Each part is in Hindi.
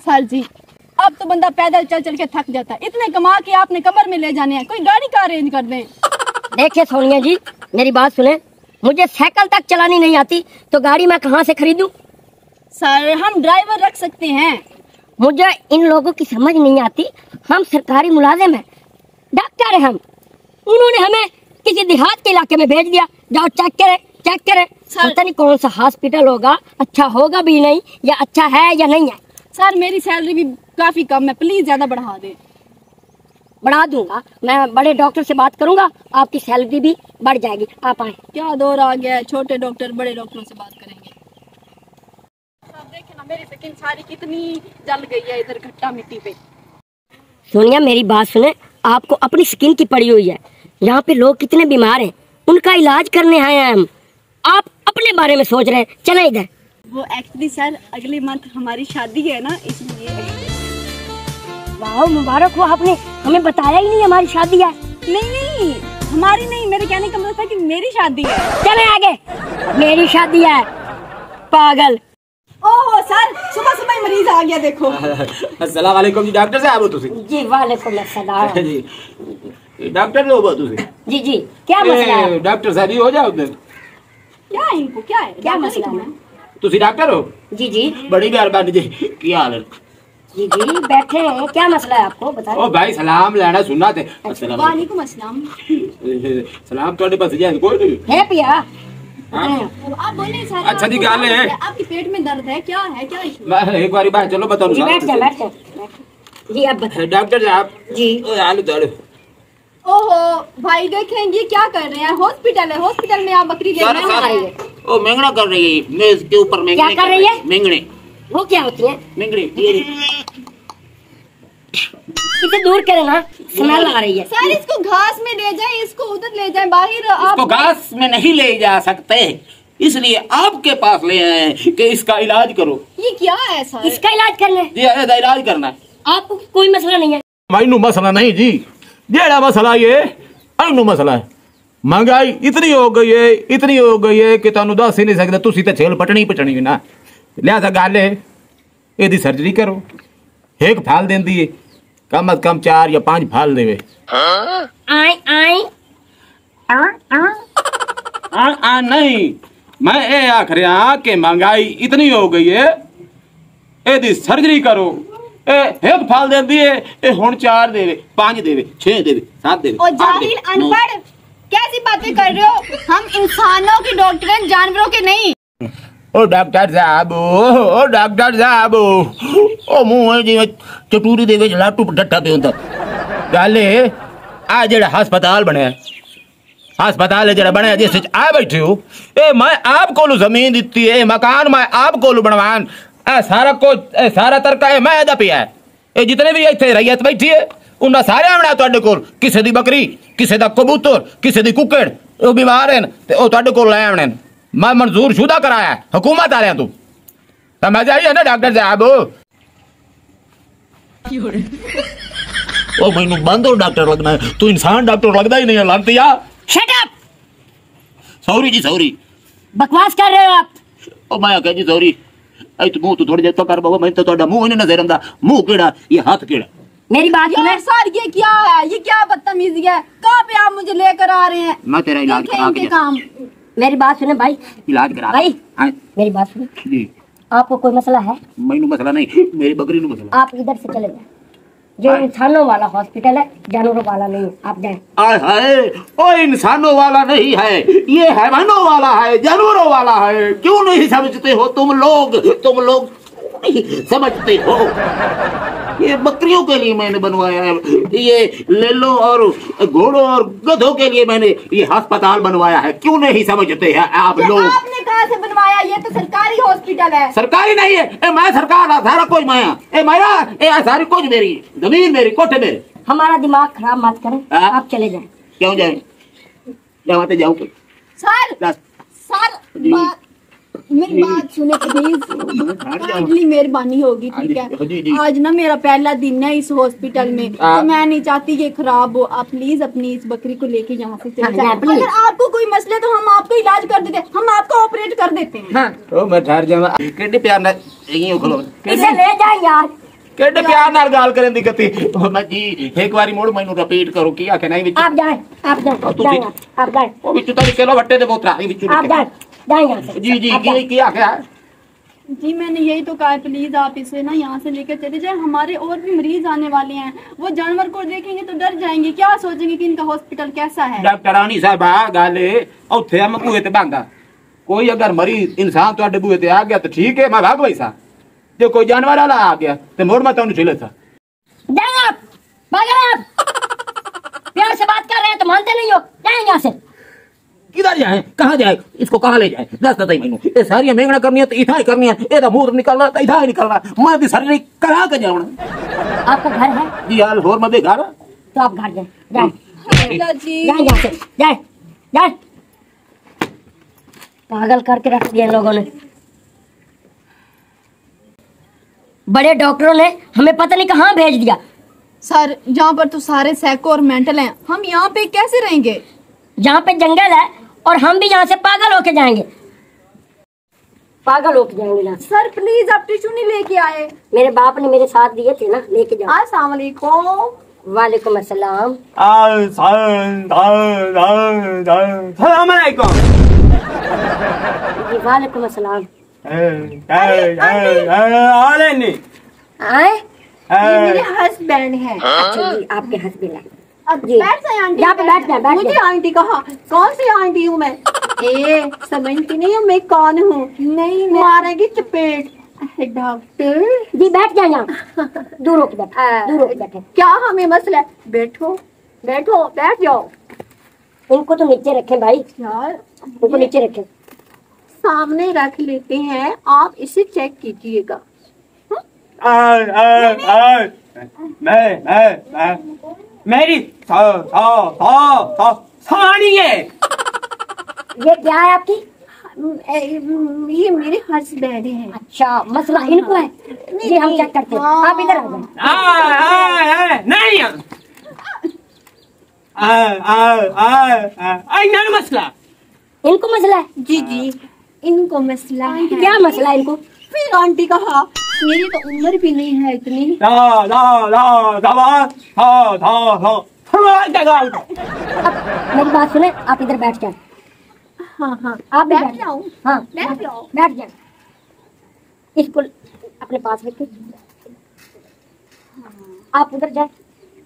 सर जी अब तो बंदा पैदल चल चल के थक जाता है, इतने कमा के आपने कमर में ले जाने हैं, कोई गाड़ी का अरेंज कर दें। देखिए सोनिया जी मेरी बात सुने, मुझे साइकिल तक चलानी नहीं आती तो गाड़ी मैं कहाँ से खरीदूं? सर हम ड्राइवर रख सकते हैं। मुझे इन लोगों की समझ नहीं आती, हम सरकारी मुलाजिम हैं, डॉक्टर हैं हम, उन्होंने हमें किसी देहात के इलाके में भेज दिया, जाओ चेक करे पता नहीं कौन सा हॉस्पिटल होगा, अच्छा होगा भी नहीं या अच्छा है या नहीं है। सर मेरी सैलरी भी काफी कम है, प्लीज ज्यादा बढ़ा दे। बढ़ा दूंगा, मैं बड़े डॉक्टर से बात करूंगा, आपकी सैलरी भी बढ़ जाएगी। आप आए। क्या दौर आ गया है, छोटे डॉक्टर बड़े डॉक्टरों से बात करेंगे। आप देखें ना मेरी स्किन सारी कितनी जल गई है इधर घट्टा मिट्टी पे। सोनिया मेरी बात सुने, आपको अपनी स्किन की पड़ी हुई है, यहाँ पे लोग कितने बीमार हैं, उनका इलाज करने आए हैं हम, आप अपने बारे में सोच रहे हैं। चले इधर। वो एक्चुअली सर अगले मंथ हमारी शादी है ना, इसलिए। वाह मुबारक हो, आपने हमें बताया ही नहीं हमारी शादी है। नहीं हमारी नहीं, मेरे कहने का मतलब था कि मेरी शादी है। चले आगे, मेरी शादी है पागल। ओह सर सुबह सुबह ही मरीज आ गया देखो। अस्सलाम वालेकुम जी, डॉक्टर साहब हो तुसी? जी वालेकुम अस्सलाम जी डॉक्टर लोग हो तुसी? जी क्या मसला है? डॉक्टर साहब हो जाओ उधर। क्या है इनको, क्या है, क्या मसला है? तुसी डॉक्टर हो? जी बड़ी मेहरबानी जी, क्या हाल है? जी बैठे हैं, क्या मसला है आपको बताएं। ओ भाई सलाम लेना सुनना थे। अस्सलाम वालेकुम अस्सलाम। सलाम तोड़े पास जाए कोई नहीं है पिया? आप बोले सर। अच्छा जी गाल है, आपके पेट में दर्द है, क्या है, क्या इशू? मैं एक बारी बात चलो बताओ। जी बैठ जा। जी अब बताओ। डॉक्टर साहब जी आलू तोड़ो। ओहो भाई देखें ये क्या कर रहे हैं, हॉस्पिटल है, हॉस्पिटल में आप बकरी ले रहे हैं। ओ मेंगना कर रही है मेज के ऊपर, क्या कर रही है? मेंगने। वो क्या होती है? मेंगने इसे दूर करे ना, स्मेल आ रही है। सर इसको घास में ले जाए, इसको उधर ले जाए बाहर। इसको घास में नहीं ले जा सकते, इसलिए आपके पास ले आए हैं कि इसका इलाज करो। ये क्या है सर? इसका इलाज करना है? जी इलाज करना है। आपको कोई मसला नहीं है? मैनू मसला नहीं जी, जेड़ा मसला ये अनु मसला है, महंगाई इतनी हो गई है कि तुहानू दस ही नहीं सकते, तुसी तो छेल पटनी ना। लिहाजा गल एदी सर्जरी करो, एक फाल देंदी है, कम अज कम 4 या 5 फाल देवे। नहीं मैं ये आख रहा कि महंगाई इतनी हो गई है, एदी सर्जरी करो। एक फाल देंदी है, ए हुण 4 देवे, 5 देवे, 6 देवे, 7 देवे। और जाहिल अनपढ़ कैसी बातें कर रहे हो? हम इंसानों के डॉक्टर हैं, जानवरों के नहीं। ओ डॉक्टर साहब, ओ डॉक्टर साहब, ओ मुंह जी चटूरी दे विच लाटू डट्टा पे हुंदा। गल आ जेड़ा हस्पताल बनया, हस्पताल है जेड़ा बनया जिस आ बैठे हो, ए मैं आप कोलू जमीन दिती है, मकान मैं आप कोलू बनवान, सारा कुछ सारा तरका है मैं दा पिया है। ए जितने भी इत्थे रैयत बैठी है उन्हां सारे आना तुहाडे कोल, किसे दी बकरी, किसे दा कबूतर, किसे दी कुक्कड़, ओ बीमार हैं ते ओ तुहाडे कोल ले आने। मैं मंजूर शुदा कराया हुकूमत आ रहा तू समझ आई है ना डॉक्टर साहब? ओ मैनू बंदो डॉक्टर लगना है, तू इंसान डॉक्टर लगता ही नहीं है लानतिया। Shut up. सॉरी जी सॉरी। बकवास कर रहे हो आप। ओ मैं कह जी सॉरी। ऐ तू मुंह तो थोड़ी देर तो कर बाबा, मैं तो तोड़ा मुंह नहीं नजर आंदा। मुंह केड़ा ये हाथ केड़ा? मेरी बात सुने सर, ये क्या है, ये क्या बदतमीजी है? कहाँ पे आप मुझे लेकर आ रहे हैं? मैं तेरा इलाज करा के काम। मेरी बात सुने भाई, इलाज करा भाई हाँ मेरी बात सुने, जी। आपको कोई मसला है? मैनू मसला नहीं, मेरी बकरी नु मसला। आप इधर से चले जाए, जो इंसानों वाला हॉस्पिटल है, जानवरों वाला नहीं, आप जाए। आय हाय, ओ इंसानों वाला नहीं है, ये हैवानों वाला है, जानवरों वाला है। क्यों नहीं समझते हो तुम लोग नहीं समझते हो? ये बकरियों के लिए मैंने बनवाया है, ये लेलों और घोड़ों और गधों के लिए मैंने ये अस्पताल बनवाया है। क्यों नहीं समझते हैं आप लोग? आपने कहाँ से बनवाया? ये तो सरकारी हॉस्पिटल है। सरकारी नहीं है, ए मैं सरकार सारा कुछ माया, ए माया, ए सारी कुछ मेरी, जमीन मेरी, कोठे मेरे। हमारा दिमाग खराब मत करें, आप चले जाए। क्यों जाए? जाते जाओ सर मेरी बात सुने प्लीज, काइंडली मेहरबानी होगी, ठीक है? आज ना मेरा पहला दिन है इस हॉस्पिटल में, तो मैं नहीं चाहती कि खराब हो। आप प्लीज अपनी इस बकरी को लेके यहाँ से चले जाएं। अगर आपको कोई मसले तो हम आपको इलाज कर देते, हम आपको ऑपरेट कर देते हैं। ओ मैं ठहर जाऊं, कितने प्यार ना यहीं खलो, इसे ले जाए यार, केडे प्यार नाल गाल करन दी गति मैं जी एक बारी मोड़ मैनू रिपीट करो की आखे नहीं विच आप जाए आप जाए आप जाए ओ विच तो निकलो वट्टे दे बोतरा विच आप जाए जाए यहाँ से जी जी की आखे जी मैंने यही तो कहा, प्लीज आप इसे ना यहाँ से लेकर चले जाए। हमारे और भी मरीज आने वाले हैं, वो जानवर को देखेंगे तो डर जाएंगे, क्या सोचेंगे कि इनका हॉस्पिटल कैसा है। डॉक्टरानी साहब आ गल उत्थे हम बूहे ते बंदा कोई अगर मरीज इंसान तुहाडे बूहे ते आ गया तो ठीक है मैं भाग वैसा जो कोई जानवर वाला आ गया तो मोड़ मैं तुहानू चिल्ला सा जाए आप भाग रहे आप प्यार से बात कर रहे हैं तो मानते नहीं हो, जाए यहाँ से। किधर जाए कहाँ जाए इसको कहाँ ले जाए दस दस मैनू ये सारी मेंगना करनी है तो इथा ही करनी है ये मुंह निकलना तो इथा ही निकलना मैं भी सारी करा के जाऊना। आपका घर है जी हाल होर मदे घर तो आप घर जाए जाए जी जाए यहाँ से जाए जाए। पागल करके रख दिया इन लोगों ने, बड़े डॉक्टरों ने हमें पता नहीं कहाँ भेज दिया। सर यहाँ पर तो सारे साइको और मेंटल हैं, हम यहाँ पे कैसे रहेंगे। जहाँ पे जंगल है और हम भी यहाँ से पागल होके जाएंगे, पागल होके जाएंगे यहाँ से। सर प्लीज आप टिश्यू नहीं लेके आए। मेरे बाप ने मेरे साथ दिए थे ना, लेके जाओ। अस्सलाम वालेकुम। वालेकुम अस्सलाम। जी वालेकुम अस्सलाम। आए ये मेरे हस्बैंड है। अच्छा जी आपके हस्बैंड है। अब जी। बैठ जाए आंटी। यहाँ पे बैठ जाए, बैठ मुझे जाए। आंटी कहा, कौन सी आंटी हूँ मैं। ए समझती नहीं हूँ मैं कौन हूँ। नहीं मारेगी चपेट। डॉक्टर जी बैठ जाए यहाँ, दूर होके बैठे, दूर होके बैठे। क्या हमें मसला है। बैठो बैठो बैठ जाओ। इनको तो नीचे रखें भाई, यार इनको नीचे रखें। सामने रख लेते हैं, आप इसे चेक कीजिएगा। मेरी सानी है ये क्या है आपकी। ये मेरे हस्बैंड हैं। अच्छा मसला इनको है जी, हम चेक करते हैं। आप इधर आ जाए। नहीं मसला इनको मसला है। जी जी इनको मसला है। क्या मसला है इनको। फिर आंटी कहा मेरी तो उम्र भी नहीं है इतनी। अब मेरी बात सुने, आप इधर बैठ जाए। हाँ हाँ आप भी बैठ जाओ। हाँ बैठ जाओ। बैठ जाए। इसको अपने पास रखिए। आप उधर जाए,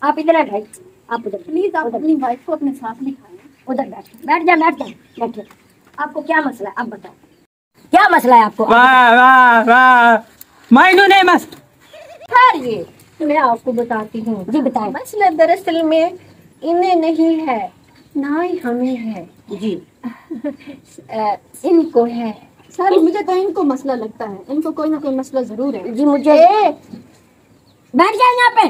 आप इधर आ भाई, आप उधर प्लीज आप अपनी वाइफ को अपने साथ लिखाएं। उधर बैठ जाए, बैठ जाए, बैठिए। आपको क्या मसला है, आप बताओ क्या मसला है आपको। मैनू नहीं मस ठहरिए मैं आपको बताती हूँ। जी बताएं। मसला दरअसल में इन्हें नहीं है ना ही हमें है जी इनको है। सर मुझे तो इनको मसला लगता है, इनको कोई ना कोई मसला जरूर है। जी मुझे बैठ जाए यहाँ पे।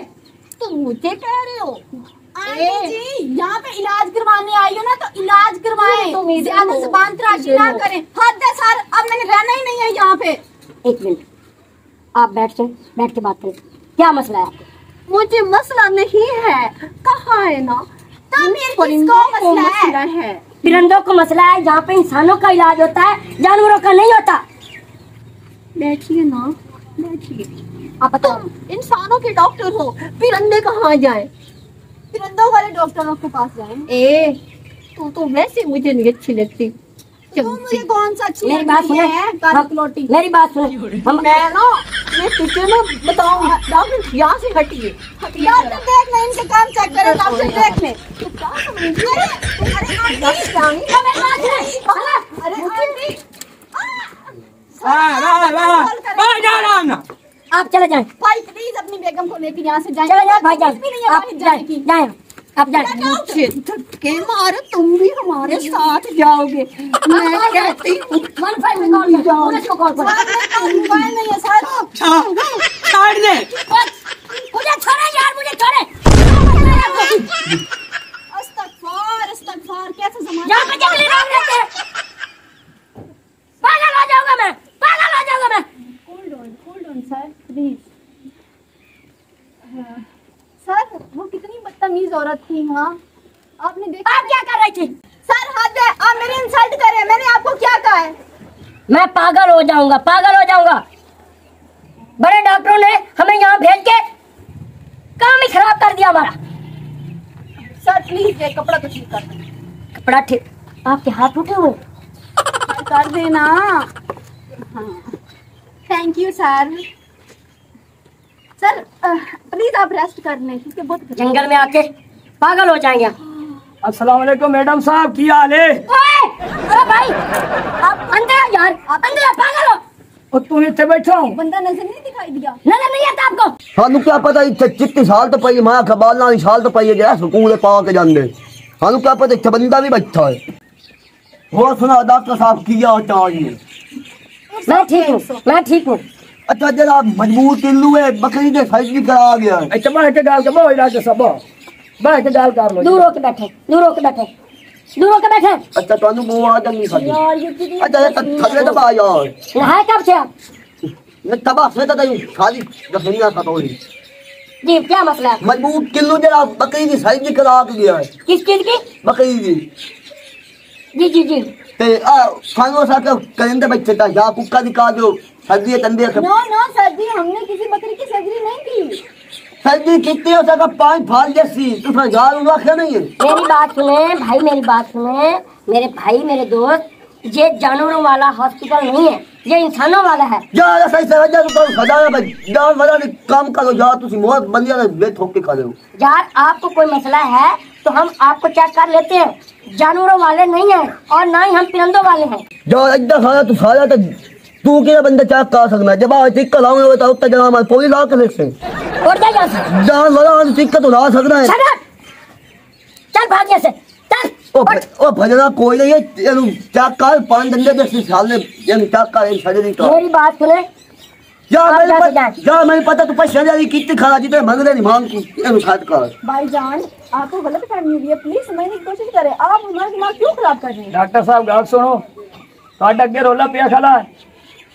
तुम मुझे कह रहे हो जी यहाँ पे इलाज करवाने आई हो ना तो इलाज करवाएं, ज्यादा जुबान तराशी ना करें। हद है सर, अब मैंने रहना ही नहीं है यहाँ पे। एक मिनट आप बैठ के बात करें। क्या मसला है आपको। मुझे मसला नहीं है, कहा है ना किसको मसला है। परिंदों को मसला है, जहाँ पे इंसानों का इलाज होता है जानवरों का नहीं होता। बैठिए ना बैठिए। आप बताओ। तुम इंसानों के डॉक्टर हो, परिंदे कहाँ जाए। परिंदों वाले डॉक्टरों के पास जाए। तू तो वैसे मुझे नहीं अच्छी लगती। मुझे कौन सा अच्छी मेरी बात सुने, मेरी बात सुने। हम मैं तुझे ना बताऊंगा। डॉक्टर यहाँ से हटिए। डॉक्टर देख ले, इनके काम चेक करे। डॉक्टर देख ले। आप चले जाएं। भाई प्लीज अपनी बेगम को लेकर यहाँ से जाएं। चले जाए भाई जान, भी नहीं है आप बाहर जाए जाने की। जाए, आप जाए। धक्के मारे तुम भी हमारे साथ जाओगे। मैं कहती हूँ 15 में कॉल करो, पुलिस को कॉल करो। मोबाइल नहीं है सर। छोड़ दे मुझे छोड़े यार, मुझे छोड़े। अस्तगफार कैसा ज़माना। यहाँ पे जंगली लोग रहते हैं। पागल हो जाऊंगा मैं, पागल हो जाऊंगा मैं। Hold on sir please. Sir वो कितनी बदतमीज औरत थी। हाँ आपने देखा। आप क्या कर रही थी। सर हद है, आप मेरी इंसल्ट कर रहे हैं। मैंने आपको क्या कहा है। मैं पागल हो जाऊंगा, पागल हो जाऊंगा। बड़े डॉक्टरों ने हमें यहाँ भेज प्लीज ये कपड़ा तो ठीक कर दे। कपड़ा ठीक, आपके हाथ टूटे हुए? कर देना। हाँ thank you sir. Sir please आप रेस्ट कर लें क्योंकि बहुत जंगल में आके पागल हो जाएंगे। अस्सलाम वालेकुम मैडम साहब, की हाल है? ओए भाई आप अंदर आ यार, आप अंदर आ, पागल हो। और तुम इतने बैठा हूँ, बंदा नजर नहीं दिखाई दिया? नजर नहीं आता आपको? सानू क्या पता इतने चिट्टी साल तो पई मां खबाल ना साल तो पई गया स्कूल पा के जांदे। सानू क्या पता इतने बंदा भी बैठा है। वो सुना डॉक्टर साहब किया होता है? मैं ठीक हूँ, मैं ठीक हूँ। अच्छा जरा मजबूत किल्लू है, बकरी ने सर्जरी करा गया है। अच्छा बैठ के डाल के बहुत इलाज सब बैठ के डाल कर लो। दूर होके बैठे, दूर होके बैठे, दूर होके बैठे। अच्छा तानू वो आदम नहीं खाती। यार ये कितनी अच्छा ये थले तो बा यार नहाए कब से आप? ये तबा से तो नहीं खाली दफनिया खतोरी। जी क्या मसला है? मजबूत किल्लू जरा बकरी की सर्जरी करा के गया है। किस चीज की? बकरी की जी जी जी। ते खानो सा के करेंदे बच्चे ता या कुक्का दिखा दो सर्दी तंदे नो नो सर जी, हमने किसी बकरी की सर्जरी नहीं की। सर्दी कितनी हो सका 5 फाल जैसी तुम हजार रखा नहीं है। मेरी बात सुने भाई, मेरी बात सुने मेरे भाई, मेरे दोस्त, ये जानवरों वाला हॉस्पिटल नहीं है, ये इंसानों वाला है। जा सही से जा तो सजा भाई जान वाला काम करो जा तुम मौत बंदिया ने बे ठोक के खा लो। यार आपको कोई मसला है तो हम आपको चेक कर लेते हैं, जानवरों वाले नहीं है और ना ही हम परिंदों वाले हैं। जा इतना सारा तू सारा तो तू क्या बंदा चेक कर सकना जब आ टिक लाऊंगा बताओ तो जना मैं पूरी ला कर से और जा यहाँ से। जान वाला टिक तो ला सकना है। Shut up! चल भाग यहाँ से, चल। ओ भजना कोई नहीं है चेक कर 5 डंडे दे साल ने ये चेक कर सर्जरी का। मेरी बात सुने, जा मैं पता तू पैसे जारी कितने खा जीते मंगले नहीं मांग तू खाद कर। भाईजान आपको गलत फहमी हुई है, प्लीज समझने की कोशिश करें। आप हमारा दिमाग क्यों खराब कर रहे हैं? डॉक्टर साहब गाल सुनो, काट के रोला पिया खला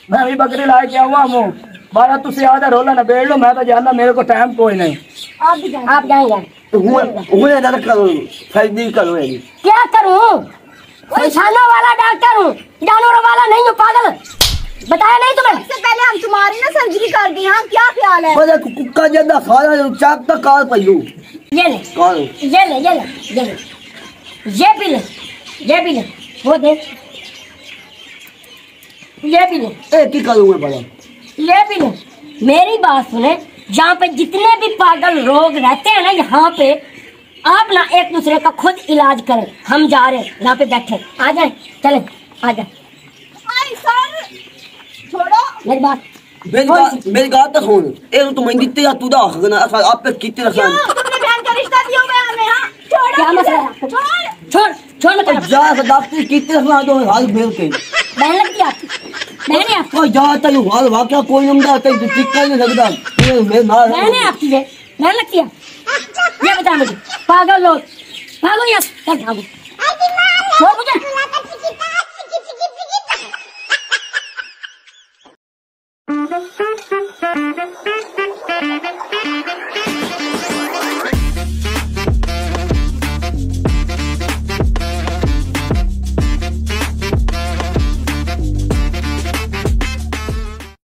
मैं भी बकरी ला के आऊँ मुँह बारा तुझसे आधा रोला ना बेड़ लो, मैं तो जानना मेरे को टाइम कोई नहीं। आप भी जाएं। आप जाएंगे। हुए ना करो सर्जरी करो ये क्या करूँ? इंसानों वाला डॉक्टर हूँ, जानवरों वाला नहीं हूँ, पागल। बताया नहीं तुम्हें? इससे पहले हम तुम्हारी ना सर्जरी कर दी। हाँ क्या ख्याल है? बड़ा कुक्का जदा सारा चाक तक कार पइलू ये ले, कार ये ले, ये ले, ये ले, ये भी ले, ये भी ले, वो दे, ये भी ले, ए की करूंगा बड़ा ये भी ले। मेरी बात सुने, यहाँ पे जितने भी पागल लोग रहते हैं ना, यहाँ पे आप ना एक दूसरे का खुद इलाज करें। हम जा रहे हैं, यहाँ पे बैठे, आ जाए, चले, आ जाए। आई सर छोड़ो मेरी बात, मेरी बात तो सुन ए तो मैं कितने तू दा हगना आप पे कितने रखा क्यों? तुमने बहन का रिश्ता दिया हुआ है हमें। हाँ छोड़ो। क्या मसला है? छोड़। छोड़, छोड़ मत। जा डॉक्टर कितने रखना दो हाल भेल के बहन लगती है आपकी, बहन है आपकी, कोई जा तनु हाल वाक्या कोई नंदा ते टिक्का नहीं लगदा मैं ना बहन है आपकी, ये बहन लगती है। ये बता मुझे, पागल लोग, भागो यहाँ, चल भागो, छोड़ मुझे।